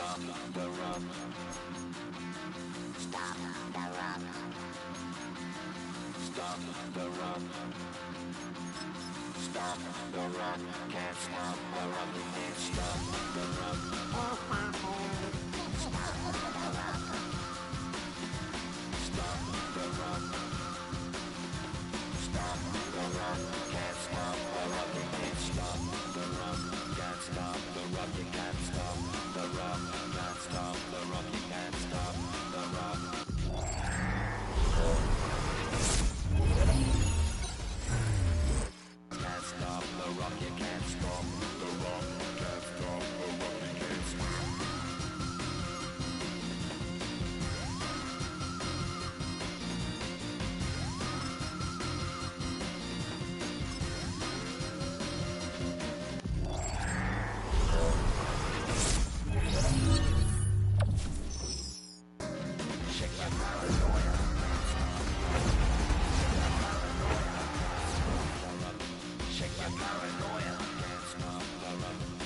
stop the rock. Stop the rock. Stop the rock. Stop the rock. Can't stop the rock. We can't stop the rock. Stop the rock. Stop the rock. Stop the rock. Can't stop the rock. We can't stop the rock. Can't stop the rock. You can't stop the rock. Can't stop the rock. You can't stop the rock. Can't stop the rock. You can't stop the rock. Can't stop the rock. You can't stop. Shake your paranoia. Can't stop the rock.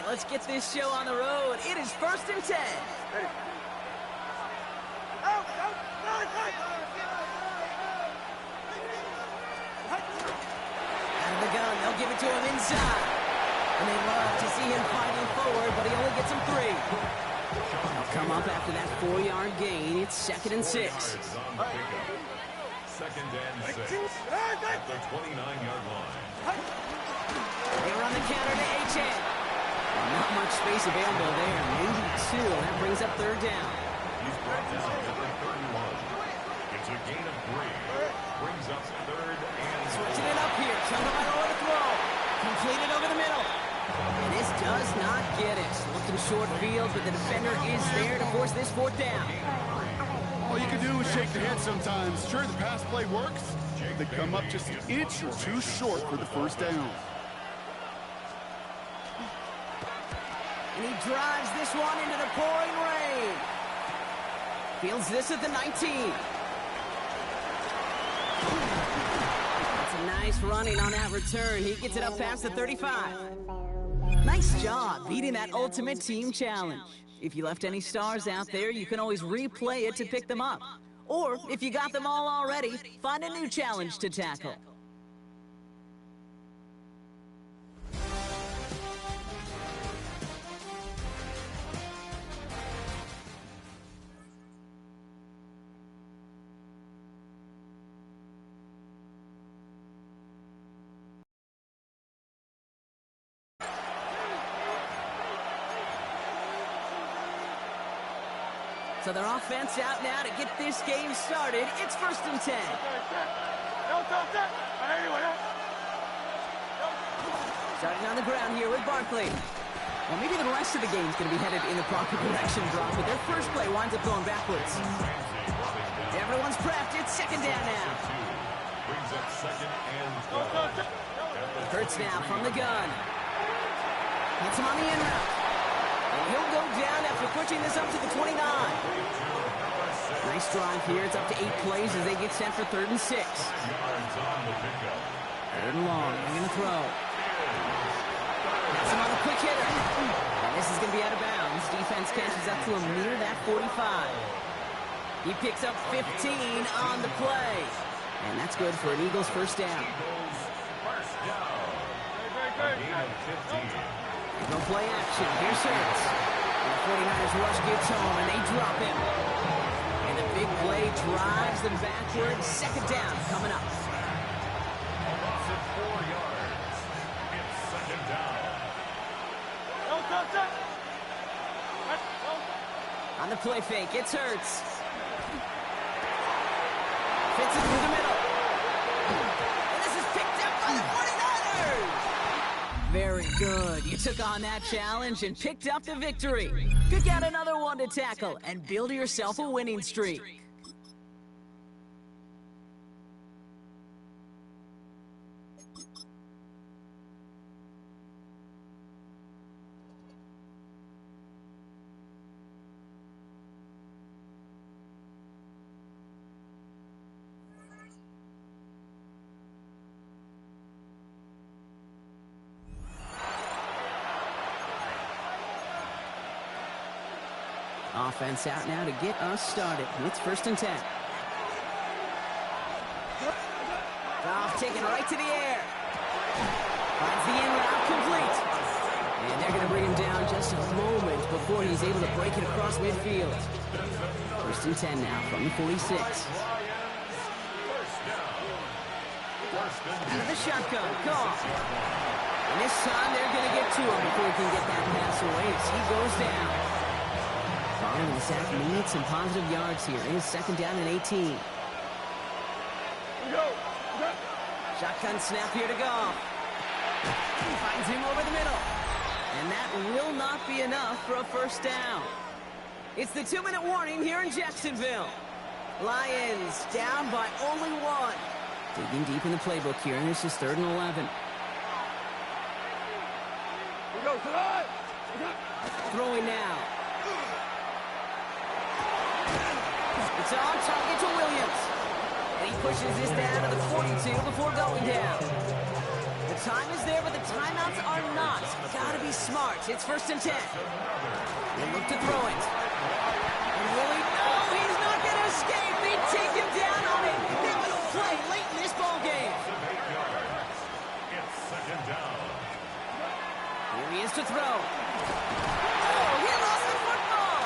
let's get this show on the road. It is 1st and 10. Ready. Out of the gun, they'll give it to him inside. And they love to see him fighting forward, but he only gets him 3. They'll come up after that 4-yard gain. It's 2nd and 6. 2nd and 6 at the 29-yard line. They run the counter to HN. Not much space available there. Maybe 2. That brings up 3rd down. He's brought down at the 31. It's a gain of 3. Brings up 3rd and 4. Switching it up here. Chunkamano with a throw. Completed over the middle. And this does not get it. Looking short field, but the defender is there to force this 4th down. All you can do is shake your head sometimes. Sure, the pass play works. They come up just an inch or 2 short for the 1st down. And he drives this one into the pouring rain. Fields this at the 19. That's a nice running on that return. He gets it up past the 35. Nice job beating that ultimate team challenge. If you left any stars out there, you can always replay it to pick them up. Or, if you got them all already, find a new challenge to tackle. So their offense out now to get this game started. It's 1st and 10. Starting on the ground here with Barkley. Well, maybe the rest of the game's going to be headed in the proper direction, Brock, but their first play winds up going backwards. Everyone's prepped. It's 2nd down now. Brings up 2nd and 12. Hurts now from the gun. Hits him on the in route. And he'll go down after pushing this up to the 29. Nice drive here. It's up to 8 plays as they get set for 3rd and 6. 3rd and long. They're going to throw. Hits him on a quick hitter. And this is going to be out of bounds. Defense catches up to him near that 45. He picks up 15 on the play. And that's good for an Eagles 1st down. There's no play action. Here's Hurts. And the 49ers rush gets home, and they drop him. And the big play drives them backwards. 2nd down coming up. A loss of 4 yards. It's 2nd down. On the play fake, it's Hurts. Fits it through the middle. And this is picked up by the 49ers. Very good. You took on that challenge and picked up the victory. Pick out another one to tackle and build yourself a winning streak. Offense out now to get us started. It's 1st and 10. Goff taken right to the air. Finds the in route complete. And they're going to bring him down just a moment before he's able to break it across midfield. 1st and 10 now from the 46. Out of the shotgun, Goff. And this time they're going to get to him before he can get that pass away as he goes down. Following the sack needs some positive yards here. It is 2nd down and 18. Shotgun snap here to Goff. Finds him over the middle. And that will not be enough for a 1st down. It's the 2-minute warning here in Jacksonville. Lions down by only 1. Digging deep in the playbook here, and this is 3rd and 11. Throwing now. It's on target to Williams. And he pushes this down to the 42 before going down. The time is there, but the timeouts are not. Gotta be smart. It's 1st and 10. He'll look to throw it. And will he? No, he's not going to escape. They take him down on it. They're going to play late in this ball game. It's 2nd down. Here he is to throw. Oh, he lost the football.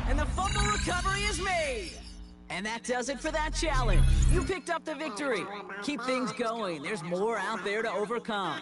And the fumble recovery is made. And that does it for that challenge. You picked up the victory. Keep things going. There's more out there to overcome.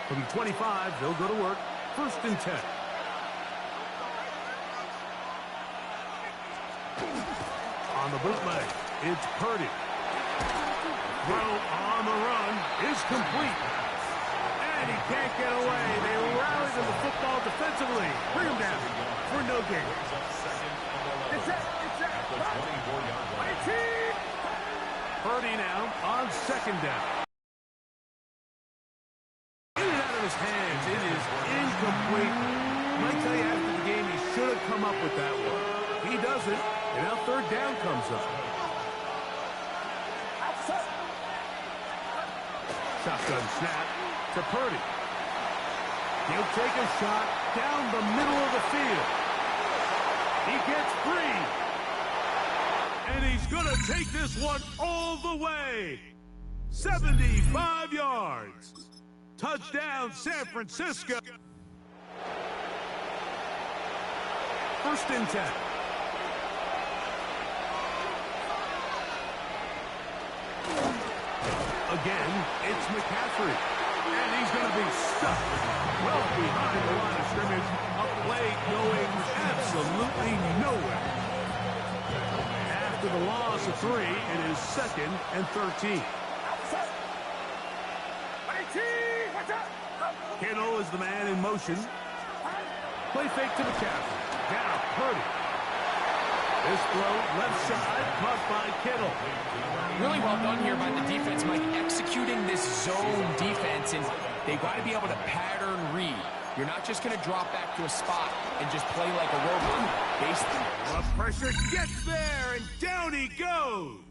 From 25, they'll go to work. 1st and 10. On the bootleg, it's Purdy. Throw on the run is complete. And he can't get away. They rallied to the football defensively. Bring him down for no gain. It's that. Purdy now on 2nd down. His hands. It is incomplete. Might tell you after the game he should have come up with that one. He doesn't, and now 3rd down comes up. Shotgun snap to Purdy. He'll take a shot down the middle of the field. He gets free. And he's going to take this one all the way. 75 yards. Touchdown, San Francisco. 1st and 10. Again, it's McCaffrey. And he's going to be stuck well behind the line of scrimmage. A play going absolutely nowhere. After the loss of 3, it is 2nd and 13. Kittle is the man in motion. Play fake to McCaffrey. Now Purdy. This throw left side, caught by Kittle. Really well done here by the defense, Mike, executing this zone defense, and they got to be able to pattern read. You're not just going to drop back to a spot and just play like a robot. The pressure gets there, and down he goes.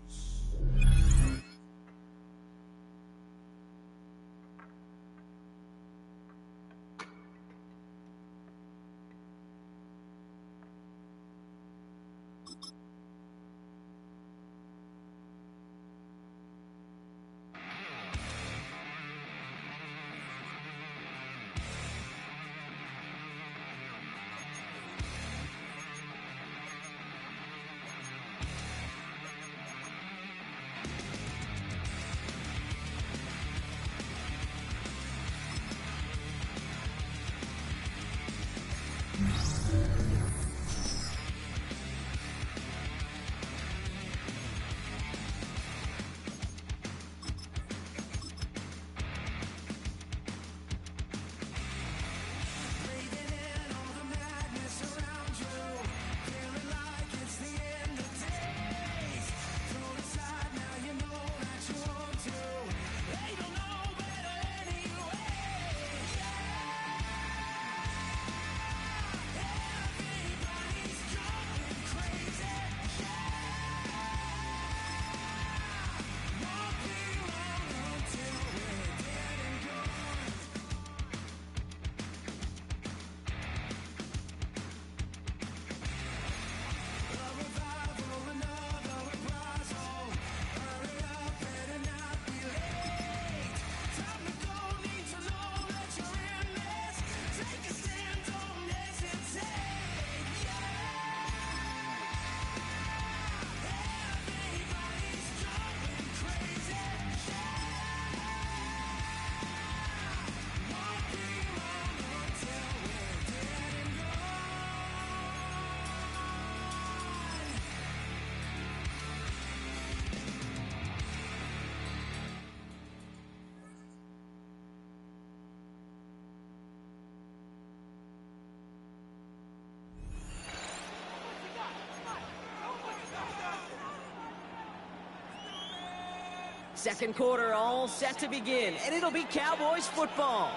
Second quarter all set to begin, and it'll be Cowboys football.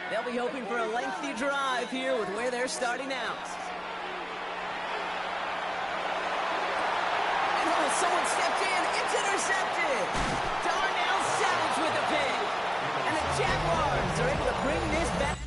They'll be hoping for a lengthy drive here with where they're starting out. And oh, someone stepped in. It's intercepted. Darnell Savage with the pick. And the Jaguars are able to bring this back.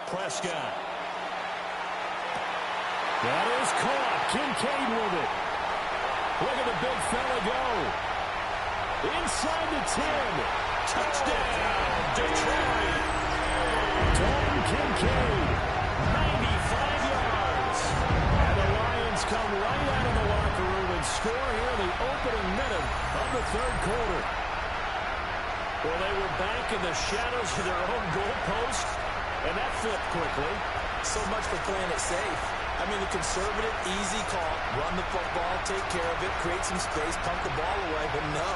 Prescott. That is caught. Kincaid with it. Look at the big fella go. Inside the 10. Touchdown, Detroit. Dalton Kincaid, 95 yards. And the Lions come right out of the locker room and score here in the opening minute of the third quarter. Well, they were back in the shadows of their own goalpost, and that flipped quickly. So much for playing it safe. I mean, the conservative, easy call, run the football, take care of it, create some space, pump the ball away, but no,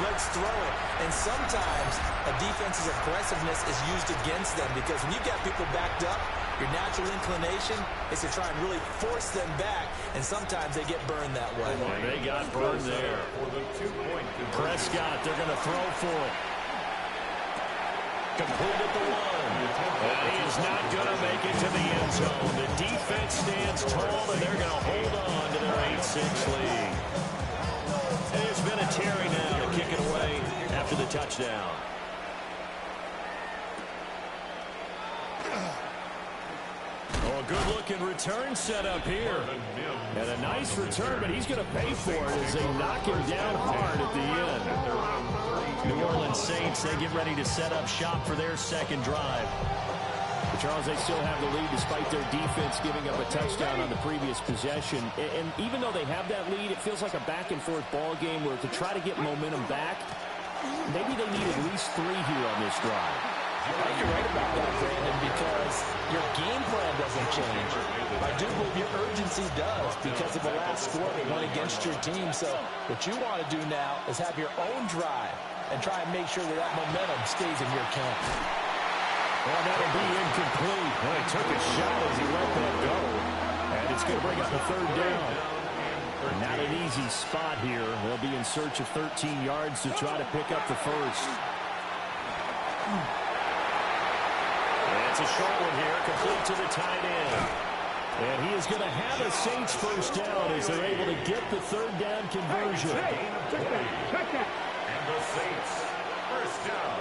let's throw it. And sometimes a defense's aggressiveness is used against them because when you've got people backed up, your natural inclination is to try and really force them back, and sometimes they get burned that way. And they got burned there. Prescott, they're going to throw for it. Completed the one. He is not going to make it to the end zone. The defense stands tall, and they're going to hold on to their 8-6 lead. And it's been a Terry now to kick it away after the touchdown. Oh, a good-looking return set up here. And a nice return, but he's going to pay for it as they knock him down hard at the end. New Orleans Saints, they get ready to set up shop for their second drive. But Charles, they still have the lead despite their defense giving up a touchdown on the previous possession. And even though they have that lead, it feels like a back-and-forth ball game where to try to get momentum back, maybe they need at least 3 here on this drive. I think you're right about that, Brandon, because your game plan doesn't change. I do believe your urgency does because of the last score that went against your team. So what you want to do now is have your own drive and try and make sure that that momentum stays in your camp. Well, that'll be incomplete. Well, he took a shot as he let that go. And it's going to bring up a third down. Not an easy spot here. They'll be in search of 13 yards to try to pick up the first. It's a short one here, complete to the tight end. And he is going to have a Saints first down as they're able to get the third down conversion. And the Saints first down.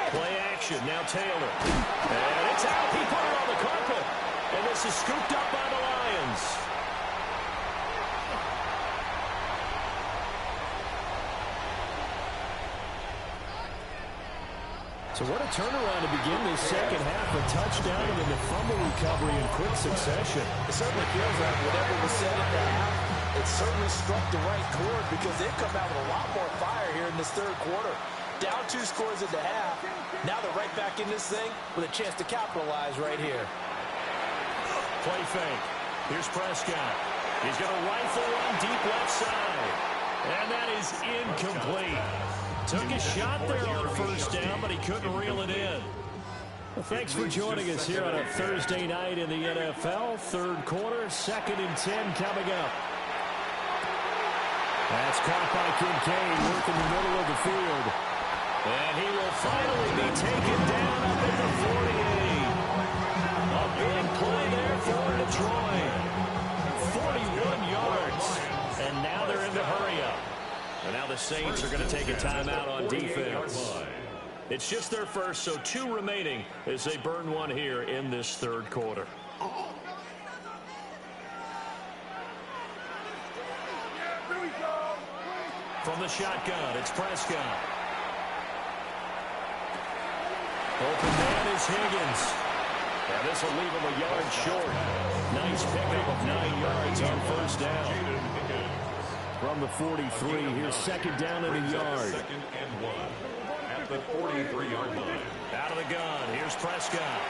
Play action, now Taylor. And it's out, he put it on the carpet. And this is scooped up by the Lions. So what a turnaround to begin this second half. A touchdown and then the fumble recovery in quick succession. It certainly feels like whatever was said at the half, it certainly struck the right chord because they've come out with a lot more fire here in this third quarter. Down 2 scores at the half. Now they're right back in this thing with a chance to capitalize right here. Play fake. Here's Prescott. He's going to rifle one deep left side. And that is incomplete. Took a shot there on first down, but he couldn't reel it in. Well, thanks for joining us here on a Thursday night in the NFL. Third quarter, 2nd and 10 coming up. That's caught by Kincaid, working the middle of the field. And he will finally be taken down up at the 48. A big play there for Detroit. 41 yards. And now they're in the hurry-up. And now the Saints are going to take a timeout on defense. It's just their first, so 2 remaining as they burn one here in this third quarter. From the shotgun, it's Prescott. Open man is Higgins. And this will leave him a yard short. Nice pickup of 9 yards on first down. From the 43, here's 2nd down and a yard. 2nd and 1 at the 43-yard line. Out of the gun, here's Prescott.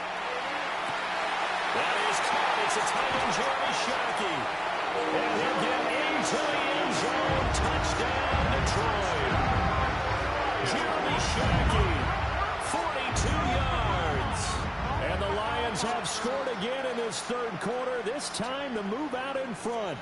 That is caught. It's a tight end, Jeremy Shockey. And he'll get into the end zone. Touchdown, Detroit. Jeremy Shockey, 42 yards. And the Lions have scored again in this third quarter. This time to move out in front.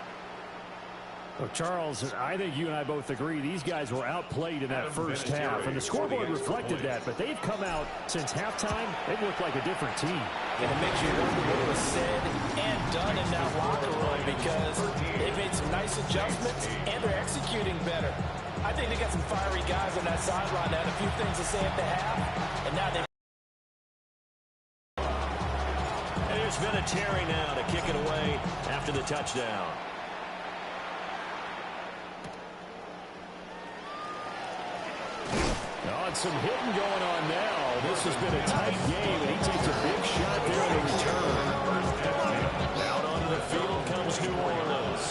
Well, Charles, I think you and I both agree these guys were outplayed in that first half, and the scoreboard reflected that, but they've come out since halftime. They've looked like a different team. And it makes you wonder what was said and done in that locker room because they've made some nice adjustments, and they're executing better. I think they got some fiery guys on that sideline that had a few things to say at the half, and now they've... And there's been a Terry now to kick it away after the touchdown. Some hitting going on now. This has been a tight game, and he takes a big shot there on the return. Out onto the field comes New Orleans.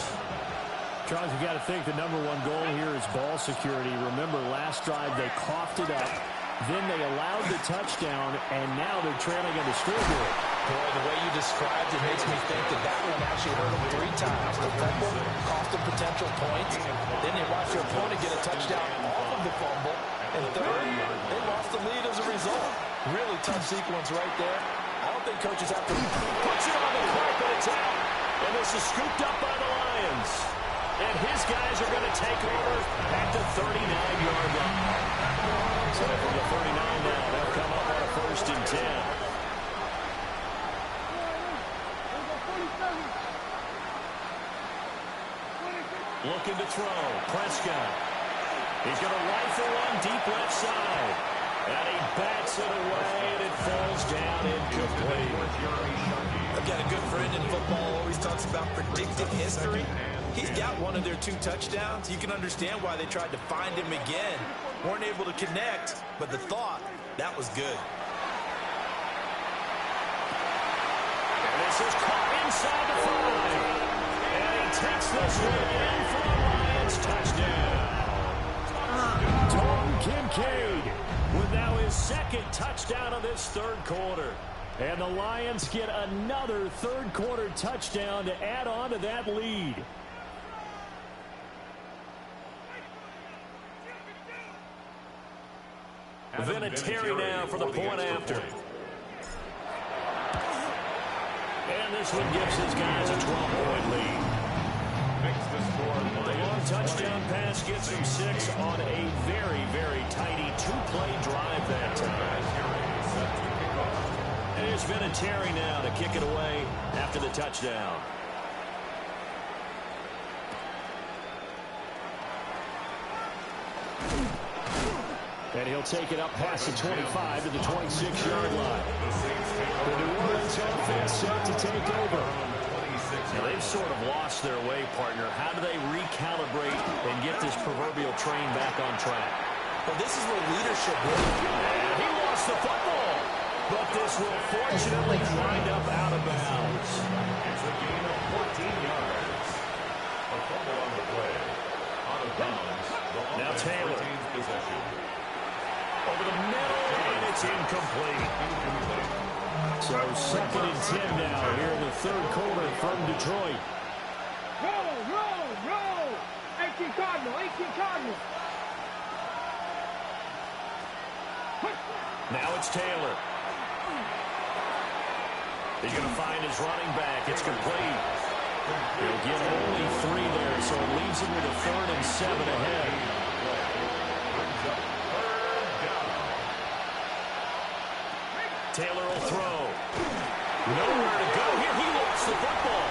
Charles, you got to think the #1 goal here is ball security. Remember, last drive they coughed it up, then they allowed the touchdown, and now they're trailing on the scoreboard. Boy, the way you described it makes me think that that one actually hurt them 3 times. The fumble cost them potential points. Then they watched their opponent get a touchdown off of the fumble. And third, they lost the lead as a result. Really tough sequence right there. I don't think coaches have to... Puts it on the carpet, it's out. And this is scooped up by the Lions. And his guys are going to take over at the 39-yard line. So from the 39 now, they'll come up on a 1st and 10. Looking to throw. Prescott. He's going to rifle one deep left side. And he bats it away, and it falls down incomplete. I've got a good friend in football, always talks about predictive history. He's got one of their 2 touchdowns. You can understand why they tried to find him again. Weren't able to connect, but the thought, that was good. And this is caught inside the 5. And he takes this one in for the Lions touchdown. Dalton Kincaid with now his 2nd touchdown of this third quarter. And the Lions get another third quarter touchdown to add on to that lead. Vinatieri now for the point after. And this one gives his guys a 12-point lead. The long touchdown pass gets him 6 on a very, very tidy 2-play drive that time. And here's Vinatieri now to kick it away after the touchdown. And he'll take it up past the 25 to the 26-yard line. The New Orleans offense set to take over. Now, they've sort of lost their way, partner. How do they recalibrate and get this proverbial train back on track? Well, this is where leadership really... And he lost the football. But this will fortunately wind up out of bounds. It's a gain of 14 yards. A fumble on the play. Out of bounds. Now Taylor. Possession. Over the middle, and it's incomplete. So 2nd and 10 now here in the third quarter from Detroit. Roll! 18 Cardinal. Now it's Taylor. He's going to find his running back. It's complete. He'll get only 3 there, so it leaves him with a 3rd and 7 ahead. Taylor will throw. Nowhere to go here. He lost the football.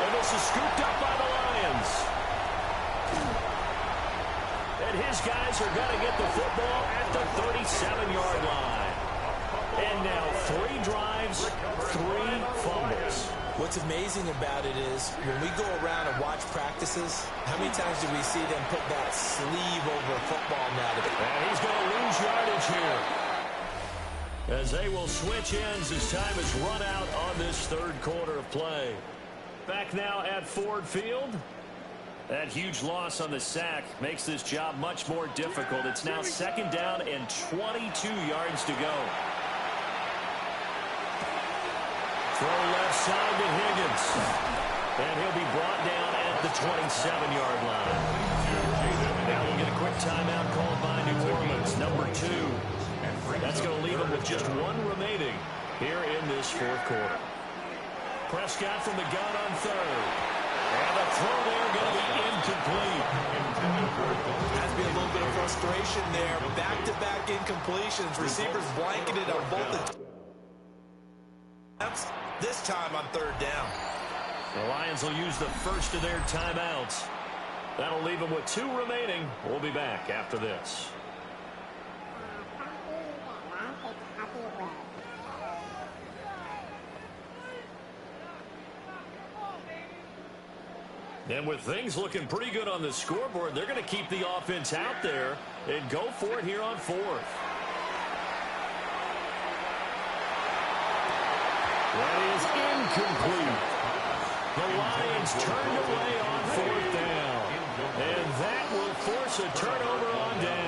And this is scooped up by the Lions. And his guys are going to get the football at the 37-yard line. And now 3 drives, 3 fumbles. What's amazing about it is when we go around and watch practices, how many times do we see them put that sleeve over a football net? And he's going to lose yardage here, as they will switch ends as time is run out on this third quarter of play. Back now at Ford Field. That huge loss on the sack makes this job much more difficult. It's now 2nd down and 22 yards to go. Throw left side to Higgins. And he'll be brought down at the 27-yard line. Now we'll get a quick timeout called by New Orleans, number 2. That's going to leave them with just 1 remaining here in this fourth quarter. Prescott from the gun on 3rd. And the throw there going to be incomplete. Has been a little bit of frustration there. Back-to-back incompletions. Receivers blanketed on both the attempts. This time on 3rd down. The Lions will use the first of their timeouts. That'll leave them with 2 remaining. We'll be back after this. And with things looking pretty good on the scoreboard, they're going to keep the offense out there and go for it here on 4th. That is incomplete. The Lions turned away on 4th down. And that will force a turnover on down.